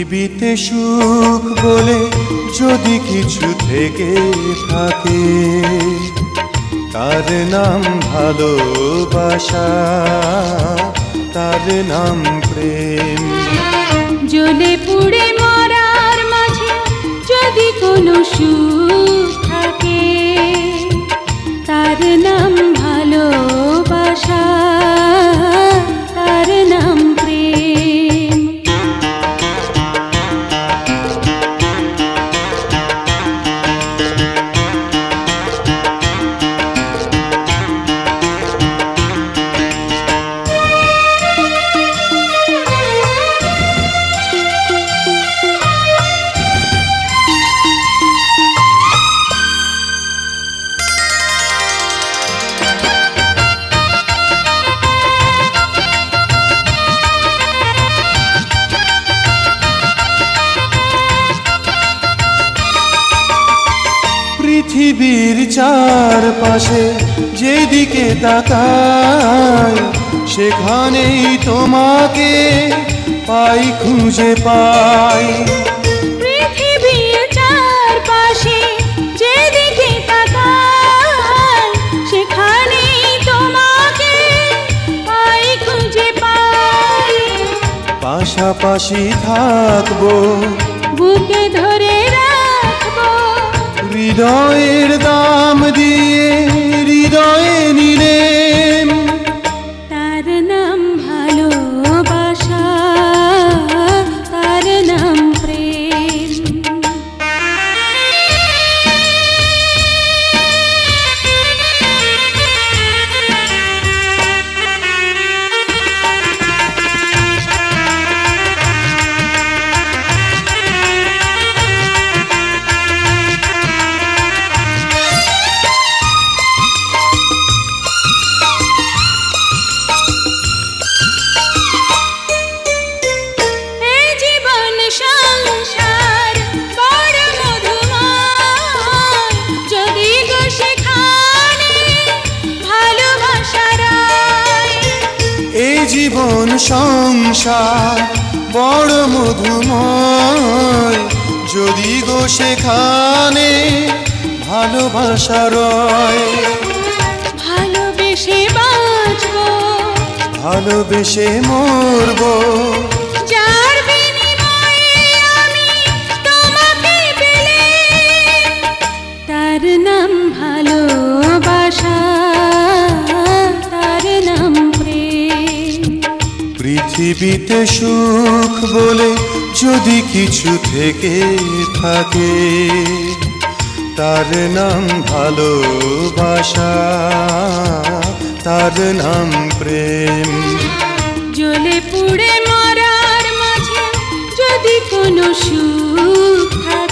পৃথিবীতে সুখ বলে যদি কিছু থেকে থাকে, তার নাম ভালোবাসা, তার নাম প্রেম। জ্বলে পুড়ে মরার মাঝে যদি কোনো সুখ থাকে, তার নাম ভালোবাসা, তার নাম প্রেম। পৃথিবীর চারপাশে যেদিকে তাকাই, সেখানেই তোমাকে পাই, খুঁজে পাই। পৃথিবীর চারপাশে যেদিকে তাকাই, সেখানেই তোমাকে পাই, খুঁজে পাই। পাশাপাশি থাকবো, বুকে ধরে রাখবো, হৃদয়ের দাম দিয়ে হৃদয়ে নিলেম। তার নাম ভালোবাসা, তার নাম প্রেম। সংসার বড় মধুময়, যদি গো সেখানে ভালোবাসা রয়। এই জীবন সংসার বড় মধুময়, যদি গো সেখানে ভালোবাসা রয়। ভালোবেসে বাঁচবো, ভালোবেসে মরবো, যার বিনিময়ে আমি তোমাকে পেলাম, তার নাম ভালোবাসা, তার নাম প্রেম। পৃথিবীতে সুখ বলে যদি কিছু থেকে থাকে, তার নাম ভালোবাসা, তার নাম প্রেম। জ্বলে পুড়ে মরার মাঝে যদি কোনো সুখ থাকে,